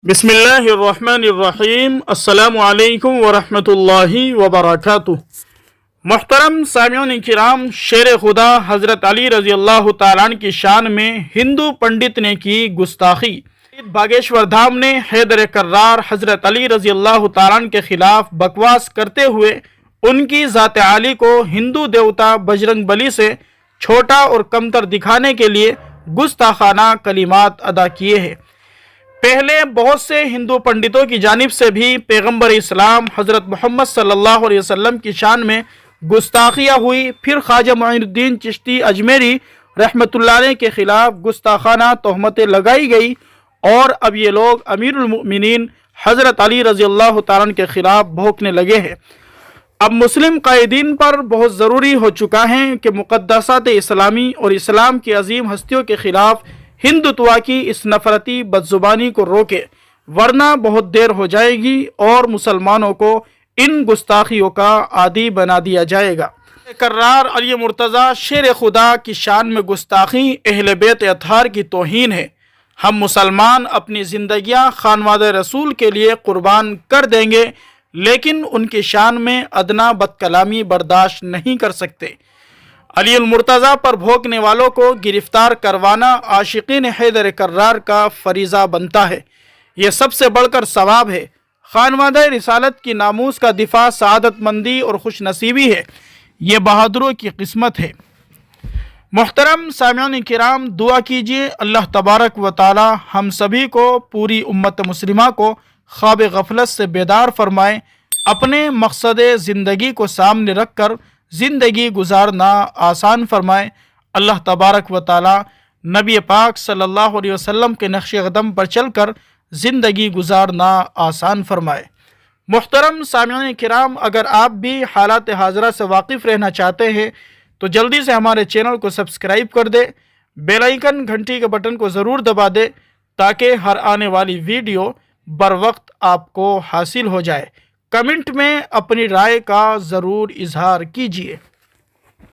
بسم اللہ الرحمن الرحیم۔ السلام علیکم ورحمۃ اللہ وبرکاتہ۔ محترم سامعین کرام، شیر خدا حضرت علی رضی اللہ تعالیٰ عنہ کی شان میں ہندو پنڈت نے کی گستاخی۔ باگیشور دھام نے حیدر کرار حضرت علی رضی اللہ تعالیٰ عنہ کے خلاف بکواس کرتے ہوئے ان کی ذات عالی کو ہندو دیوتا بجرنگ بلی سے چھوٹا اور کمتر دکھانے کے لیے گستاخانہ کلمات ادا کیے ہیں۔ پہلے بہت سے ہندو پنڈتوں کی جانب سے بھی پیغمبر اسلام حضرت محمد صلی اللہ علیہ وسلم کی شان میں گستاخیاں ہوئی، پھر خواجہ معین الدین چشتی اجمیری رحمۃ اللہ علیہ کے خلاف گستاخانہ تہمتیں لگائی گئی، اور اب یہ لوگ امیر المؤمنین حضرت علی رضی اللہ تعالیٰ عنہ کے خلاف بھونکنے لگے ہیں۔ اب مسلم قائدین پر بہت ضروری ہو چکا ہے کہ مقدسات اسلامی اور اسلام کی عظیم ہستیوں کے خلاف ہندوتوا کی اس نفرتی بدزبانی کو روکے، ورنہ بہت دیر ہو جائے گی اور مسلمانوں کو ان گستاخیوں کا عادی بنا دیا جائے گا۔ کرار علی مرتضیٰ شیر خدا کی شان میں گستاخی اہل بیت اطہار کی توہین ہے۔ ہم مسلمان اپنی زندگیاں خانوادہ رسول کے لیے قربان کر دیں گے، لیکن ان کی شان میں ادنا بد کلامی برداشت نہیں کر سکتے۔ علی المرتضیٰ پر بھونکنے والوں کو گرفتار کروانا عاشقین حیدر کرار کا فریضہ بنتا ہے۔ یہ سب سے بڑھ کر ثواب ہے۔ خانوادہ رسالت کی ناموس کا دفاع سعادت مندی اور خوش نصیبی ہے۔ یہ بہادروں کی قسمت ہے۔ محترم سامعین کرام، دعا کیجیے اللہ تبارک و تعالی ہم سبھی کو، پوری امت مسلمہ کو خواب غفلت سے بیدار فرمائے، اپنے مقصد زندگی کو سامنے رکھ کر زندگی گزارنا آسان فرمائے۔ اللہ تبارک و تعالی نبی پاک صلی اللہ علیہ وسلم کے نقش قدم پر چل کر زندگی گزارنا آسان فرمائے۔ محترم سامعین کرام، اگر آپ بھی حالات حاضرہ سے واقف رہنا چاہتے ہیں تو جلدی سے ہمارے چینل کو سبسکرائب کر دے، بیل آئیکن گھنٹی کے بٹن کو ضرور دبا دے تاکہ ہر آنے والی ویڈیو بر وقت آپ کو حاصل ہو جائے۔ کمنٹ میں اپنی رائے کا ضرور اظہار کیجیے۔